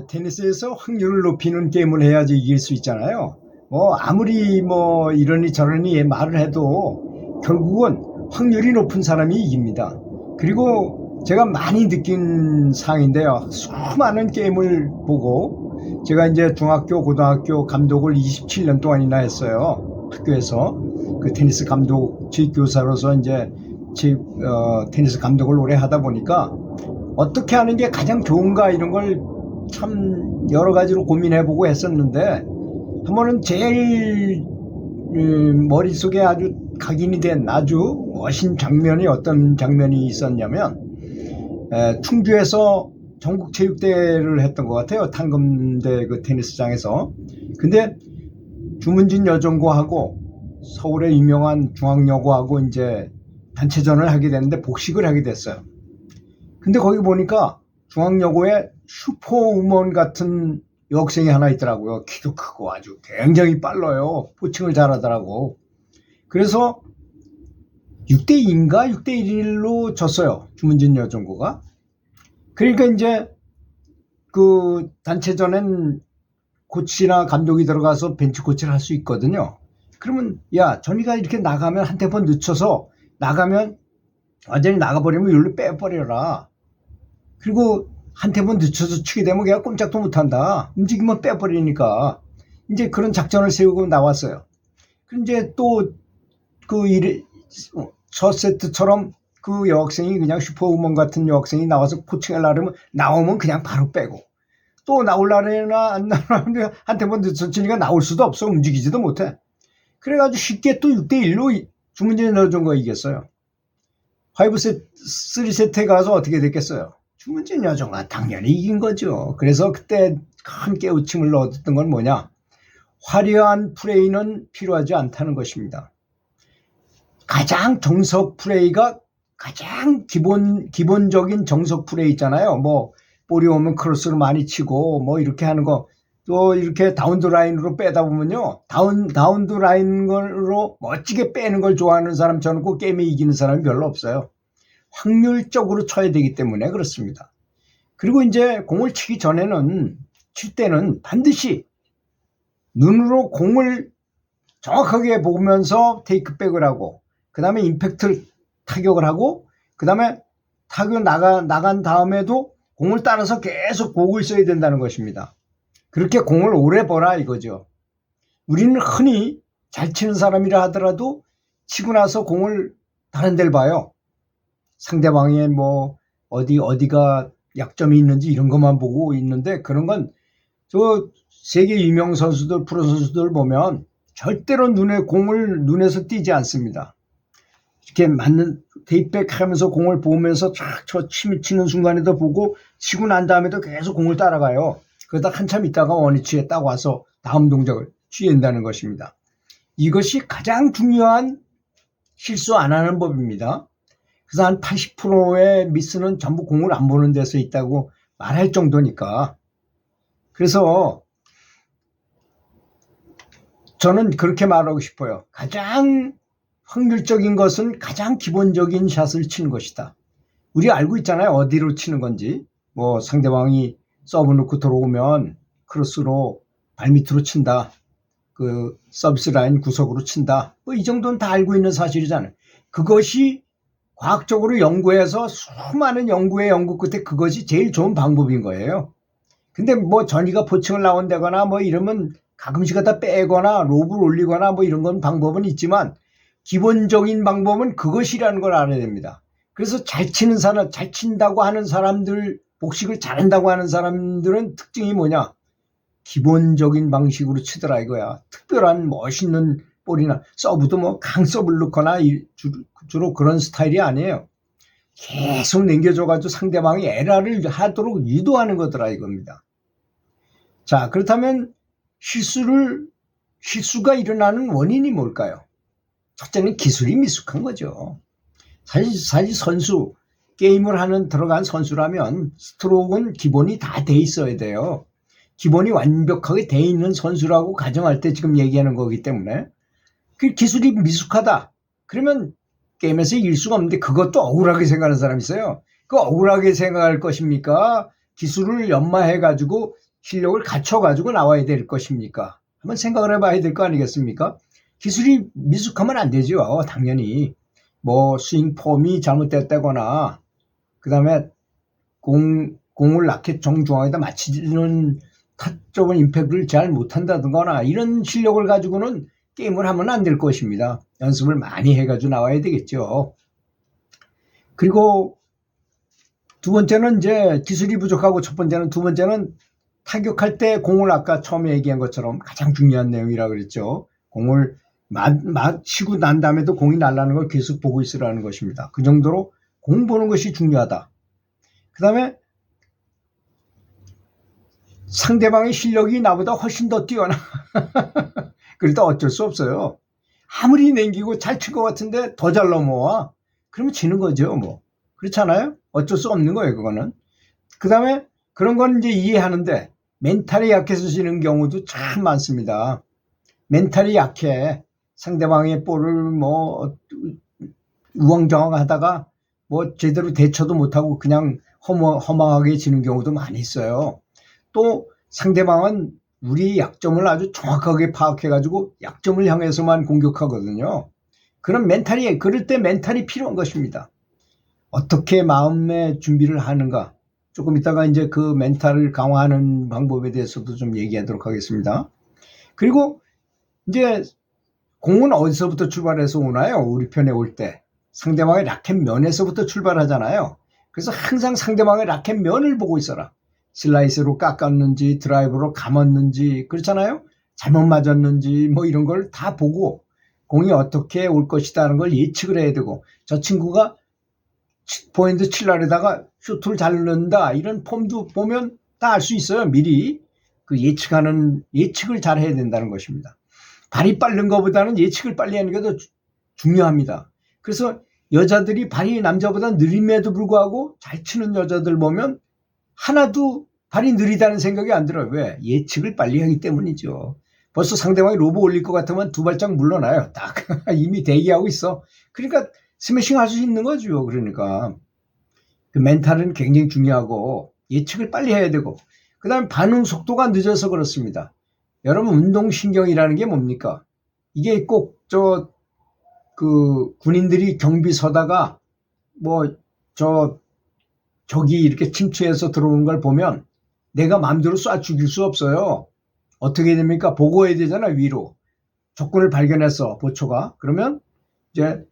테니스에서 확률을 높이는 게임을 해야지 이길 수 있잖아요. 뭐 아무리 뭐 이러니 저러니 말을 해도 결국은 확률이 높은 사람이 이깁니다. 그리고 제가 많이 느낀 사항인데요. 수많은 게임을 보고 제가 이제 중학교, 고등학교 감독을 27년 동안이나 했어요. 학교에서 그 테니스 감독 지휘교사로서 이제 테니스 감독을 오래 하다 보니까 어떻게 하는 게 가장 좋은가 이런 걸 참 여러 가지로 고민해보고 했었는데 한 번은 제일 머릿속에 아주 각인이 된 아주 멋진 장면이 어떤 장면이 있었냐면 충주에서 전국체육대회를 했던 것 같아요. 탄금대 그 테니스장에서. 근데 주문진 여정고하고 서울의 유명한 중앙여고하고 이제 단체전을 하게 됐는데 복식을 하게 됐어요. 근데 거기 보니까 중앙여고에 슈퍼우먼 같은 여학생이 하나 있더라고요. 키도 크고 아주 굉장히 빨라요. 포칭을 잘하더라고. 그래서 6대2인가 6대1로 졌어요. 주문진 여정고가. 그러니까 이제 그 단체전엔 코치나 감독이 들어가서 벤치 코치를 할 수 있거든요. 그러면 야, 저니가 이렇게 나가면 한 템포 늦춰서 나가면 완전히 나가버리면 여기로 빼버려라. 그리고 한 템포 늦춰서 치게 되면 걔가 꼼짝도 못한다. 움직이면 빼버리니까. 이제 그런 작전을 세우고 나왔어요. 그럼 이제 또 첫 세트처럼 그 여학생이 그냥 슈퍼우먼 같은 여학생이 나와서 코칭하려면 나오면 그냥 바로 빼고 또 나올라나 안 나오나 한 템포 늦춰치니까 나올 수도 없어. 움직이지도 못해. 그래가지고 쉽게 또 6대1로 주문진 여정고가 이겼어요. 3세트에 가서 어떻게 됐겠어요? 주문진 여정고가 당연히 이긴 거죠. 그래서 그때 큰 깨우침을 얻었던 건 뭐냐? 화려한 플레이는 필요하지 않다는 것입니다. 가장 정석 플레이가 가장 기본적인 정석 플레이 있잖아요. 뭐 볼이 오면 크로스를 많이 치고 뭐 이렇게 하는 거. 또 이렇게 다운드 라인으로 빼다 보면요. 다운드 라인으로 멋지게 빼는 걸 좋아하는 사람 저는 그 게임에 이기는 사람이 별로 없어요. 확률적으로 쳐야 되기 때문에 그렇습니다. 그리고 이제 공을 치기 전에는 칠 때는 반드시 눈으로 공을 정확하게 보면서 테이크백을 하고 그 다음에 임팩트를 타격을 하고 그 다음에 타격 나간 다음에도 공을 따라서 계속 보고 있어야 된다는 것입니다. 그렇게 공을 오래 보라 이거죠. 우리는 흔히 잘 치는 사람이라 하더라도 치고 나서 공을 다른 데를 봐요. 상대방의 뭐 어디가 약점이 있는지 이런 것만 보고 있는데 그런 건 저 세계 유명 선수들 프로 선수들 보면 절대로 공을 눈에서 띄지 않습니다. 이렇게 맞는 테이크백 하면서 공을 보면서 저 치는 순간에도 보고 치고 난 다음에도 계속 공을 따라가요. 그러다 한참 있다가 원위치에 딱 와서 다음 동작을 취한다는 것입니다. 이것이 가장 중요한 실수 안 하는 법입니다. 그래서 한 80%의 미스는 전부 공을 안 보는 데서 있다고 말할 정도니까. 그래서 저는 그렇게 말하고 싶어요. 가장 확률적인 것은 가장 기본적인 샷을 치는 것이다. 우리 알고 있잖아요. 어디로 치는 건지. 뭐 상대방이 서브 놓고 들어오면 크로스로 발밑으로 친다. 그 서비스 라인 구석으로 친다. 뭐 이 정도는 다 알고 있는 사실이잖아요. 그것이 과학적으로 연구해서 수많은 연구의 연구 끝에 그것이 제일 좋은 방법인 거예요. 근데 뭐 전이가 포칭을 나온다거나 뭐 이러면 가끔씩 갖다 빼거나 로브를 올리거나 뭐 이런 건 방법은 있지만 기본적인 방법은 그것이라는 걸 알아야 됩니다. 그래서 잘 친다고 하는 사람들, 복식을 잘한다고 하는 사람들은 특징이 뭐냐? 기본적인 방식으로 치더라 이거야. 특별한 멋있는 볼이나 서브도 뭐 강서브를 넣거나 주로 그런 스타일이 아니에요. 계속 남겨줘가지고 상대방이 에러를 하도록 유도하는 거더라 이겁니다. 자, 그렇다면 실수가 일어나는 원인이 뭘까요? 첫째는 기술이 미숙한 거죠. 사실 게임을 들어간 선수라면 스트로크는 기본이 다 돼 있어야 돼요. 기본이 완벽하게 돼 있는 선수라고 가정할 때 지금 얘기하는 거기 때문에 그 기술이 미숙하다. 그러면 게임에서 이길 수가 없는데 그것도 억울하게 생각하는 사람이 있어요. 그 억울하게 생각할 것입니까? 기술을 연마해가지고 실력을 갖춰가지고 나와야 될 것입니까? 한번 생각을 해봐야 될 거 아니겠습니까? 기술이 미숙하면 안 되죠. 당연히 뭐 스윙 폼이 잘못됐다거나 그 다음에 공을 라켓 정중앙에다 맞추는 타점은 임팩트를 잘 못한다거나 이런 실력을 가지고는 게임을 하면 안 될 것입니다. 연습을 많이 해가지고 나와야 되겠죠. 그리고 두 번째는 이제 기술이 부족하고 두 번째는 타격할 때 공을 아까 처음에 얘기한 것처럼 가장 중요한 내용이라고 그랬죠. 공을 치고 난 다음에도 공이 날아가는 걸 계속 보고 있으라는 것입니다. 그 정도로 공 보는 것이 중요하다. 그 다음에 상대방의 실력이 나보다 훨씬 더 뛰어나. 그래도 어쩔 수 없어요. 아무리 남기고 잘 친 것 같은데 더 잘 넘어와. 그러면 지는 거죠, 뭐. 그렇잖아요? 어쩔 수 없는 거예요, 그거는. 그 다음에 그런 건 이제 이해하는데 멘탈이 약해서 지는 경우도 참 많습니다. 멘탈이 약해. 상대방의 볼을 뭐 우왕좌왕 하다가 뭐 제대로 대처도 못하고 그냥 허망하게 지는 경우도 많이 있어요. 또 상대방은 우리 약점을 아주 정확하게 파악해가지고 약점을 향해서만 공격하거든요. 그럴 때 멘탈이 필요한 것입니다. 어떻게 마음의 준비를 하는가. 조금 이따가 이제 그 멘탈을 강화하는 방법에 대해서도 좀 얘기하도록 하겠습니다. 그리고 이제 공은 어디서부터 출발해서 오나요? 우리 편에 올 때. 상대방의 라켓 면에서부터 출발하잖아요. 그래서 항상 상대방의 라켓 면을 보고 있어라. 슬라이스로 깎았는지 드라이브로 감았는지 그렇잖아요. 잘못 맞았는지 뭐 이런 걸 다 보고 공이 어떻게 올 것이다는 걸 예측을 해야 되고 저 친구가 포핸드 칠날에다가 슈트를 잘 넣는다 이런 폼도 보면 다 알 수 있어요. 미리 그 예측을 잘 해야 된다는 것입니다. 발이 빠른 것보다는 예측을 빨리 하는 게 더 중요합니다. 그래서 여자들이 발이 남자보다 느림에도 불구하고 잘 치는 여자들 보면 하나도 발이 느리다는 생각이 안 들어요. 왜? 예측을 빨리 하기 때문이죠. 벌써 상대방이 로브 올릴 것 같으면 두 발짝 물러나요. 딱 이미 대기하고 있어. 그러니까 스매싱 할 수 있는 거죠. 그러니까 그 멘탈은 굉장히 중요하고 예측을 빨리 해야 되고 그 다음에 반응 속도가 늦어서 그렇습니다. 여러분 운동신경이라는 게 뭡니까? 이게 꼭 군인들이 경비 서다가 적이 이렇게 침투해서 들어오는 걸 보면 내가 마음대로 쏴 죽일 수 없어요. 어떻게 됩니까? 보고해야 되잖아, 위로. 적군을 발견해서 보초가. 그러면 이제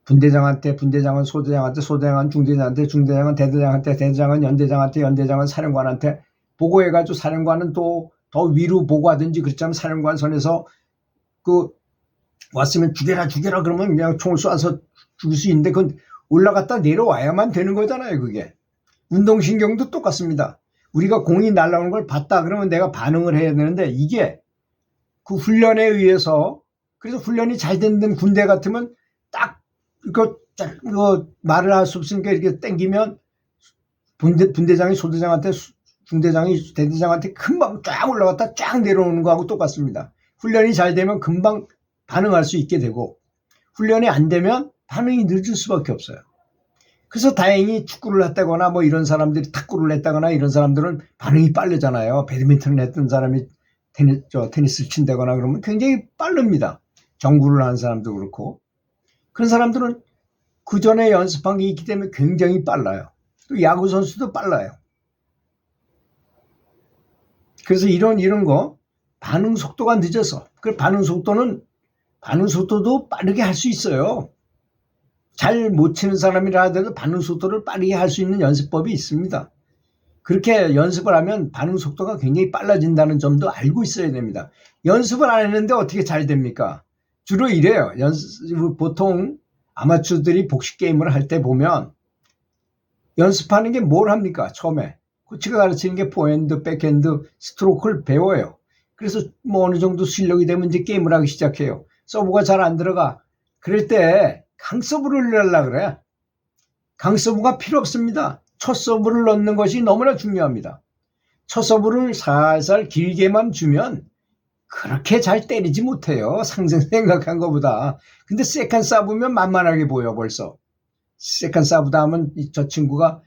분대장한테, 분대장은 소대장한테, 소대장은 중대장한테, 중대장은 대대장한테, 대대장은 연대장한테, 연대장은 사령관한테 보고해가지고 사령관은 또 더 위로 보고하든지 그렇다면 사령관 선에서 왔으면 죽여라 그러면 그냥 총을 쏴서 죽일 수 있는데 그건 올라갔다 내려와야만 되는 거잖아요, 그게. 운동신경도 똑같습니다. 우리가 공이 날아오는 걸 봤다 그러면 내가 반응을 해야 되는데 이게 그 훈련에 의해서 그래서 훈련이 잘 되는 군대 같으면 딱 이거 말을 할 수 없으니까 이렇게 땡기면 분대장이 소대장한테 중대장이 대대장한테 금방 쫙 올라갔다 쫙 내려오는 거하고 똑같습니다. 훈련이 잘 되면 금방 반응할 수 있게 되고 훈련이 안 되면 반응이 늦을 수밖에 없어요. 그래서 다행히 축구를 했다거나 뭐 이런 사람들이 탁구를 했다거나 이런 사람들은 반응이 빠르잖아요. 배드민턴을 했던 사람이 테니스를 친다거나 그러면 굉장히 빠릅니다. 정구를 하는 사람도 그렇고. 그런 사람들은 그 전에 연습한 게 있기 때문에 굉장히 빨라요. 또 야구 선수도 빨라요. 그래서 이런 거 반응 속도가 늦어서 그 반응 속도도 빠르게 할 수 있어요. 잘 못 치는 사람이라 하더라도 반응 속도를 빠르게 할 수 있는 연습법이 있습니다. 그렇게 연습을 하면 반응 속도가 굉장히 빨라진다는 점도 알고 있어야 됩니다. 연습을 안 했는데 어떻게 잘 됩니까? 주로 이래요. 보통 아마추어들이 복식 게임을 할 때 보면 연습하는 게 뭘 합니까? 처음에 코치가 가르치는 게 포핸드, 백핸드, 스트로크를 배워요. 그래서 뭐 어느 정도 실력이 되면 이제 게임을 하기 시작해요. 서브가 잘 안 들어가. 그럴 때 강서브를 넣으려고 그래. 강서브가 필요 없습니다. 첫 서브를 넣는 것이 너무나 중요합니다. 첫 서브를 살살 길게만 주면 그렇게 잘 때리지 못해요. 생각한 것보다. 근데 세컨 서브면 만만하게 보여 벌써. 세컨 서브다 하면 저 친구가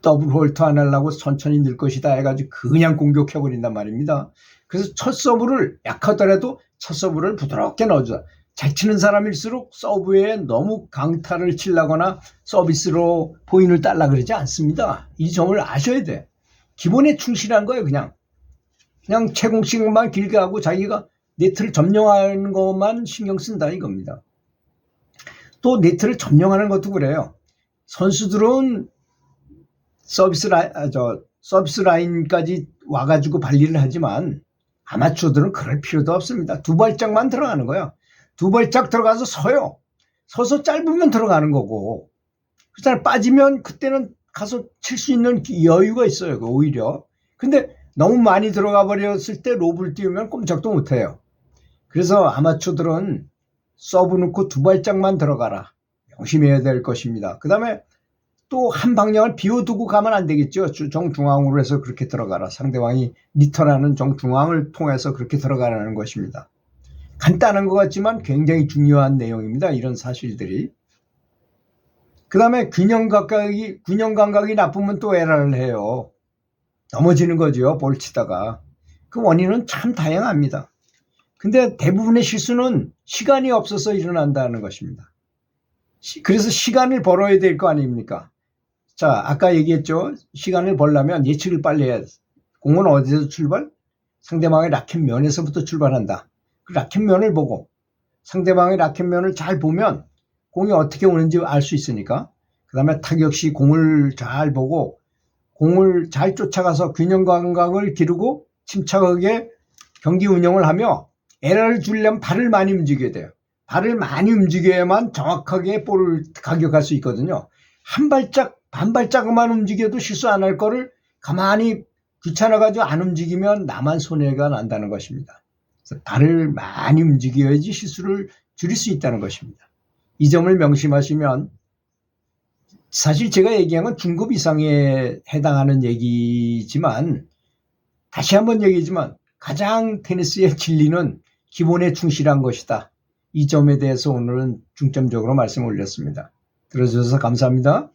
더블 홀트 안 하려고 천천히 늘 것이다 해가지고 그냥 공격해버린단 말입니다. 그래서 첫 서브를 약하더라도 첫 서브를 부드럽게 넣어줘. 잘 치는 사람일수록 서브에 너무 강타를 치려거나 서비스로 포인을 따려 그러지 않습니다. 이 점을 아셔야 돼. 기본에 충실한 거예요. 그냥 채공식만 길게 하고 자기가 네트를 점령하는 것만 신경 쓴다 이겁니다. 또 네트를 점령하는 것도 그래요. 선수들은 서비스 라인까지 와가지고 발리를 하지만 아마추어들은 그럴 필요도 없습니다. 두 발짝만 들어가는 거예요. 두 발짝 들어가서 서요. 서서 짧으면 들어가는 거고. 그렇잖아요. 빠지면 그때는 가서 칠 수 있는 여유가 있어요. 오히려. 근데 너무 많이 들어가 버렸을 때 로브를 띄우면 꼼짝도 못해요. 그래서 아마추어들은 서브 넣고 두 발짝만 들어가라. 명심해야 될 것입니다. 그 다음에 또 한 방향을 비워두고 가면 안 되겠죠. 정중앙으로 해서 그렇게 들어가라. 상대방이 리턴하는 정중앙을 통해서 그렇게 들어가라는 것입니다. 간단한 것 같지만 굉장히 중요한 내용입니다. 이런 사실들이. 그 다음에 균형 감각이 나쁘면 또 에러를 해요. 넘어지는 거죠. 볼 치다가. 그 원인은 참 다양합니다. 근데 대부분의 실수는 시간이 없어서 일어난다는 것입니다. 그래서 시간을 벌어야 될 거 아닙니까? 자, 아까 얘기했죠. 시간을 벌려면 예측을 빨리 해야 돼. 공은 어디서 출발? 상대방의 라켓 면에서부터 출발한다. 그 라켓 면을 보고 상대방의 라켓 면을 잘 보면 공이 어떻게 오는지 알 수 있으니까. 그 다음에 타격 시 공을 잘 보고 공을 잘 쫓아가서 균형 감각을 기르고 침착하게 경기 운영을 하며 에러를 주려면 발을 많이 움직여야 돼요. 발을 많이 움직여야만 정확하게 볼을 가격할 수 있거든요. 한 발짝, 반 발짝만 움직여도 실수 안 할 거를 가만히 귀찮아가지고 안 움직이면 나만 손해가 난다는 것입니다. 그래서 발을 많이 움직여야지 실수를 줄일 수 있다는 것입니다. 이 점을 명심하시면 사실 제가 얘기한 건 중급 이상에 해당하는 얘기지만 다시 한번 얘기하지만 가장 테니스의 진리는 기본에 충실한 것이다. 이 점에 대해서 오늘은 중점적으로 말씀을 올렸습니다. 들어주셔서 감사합니다.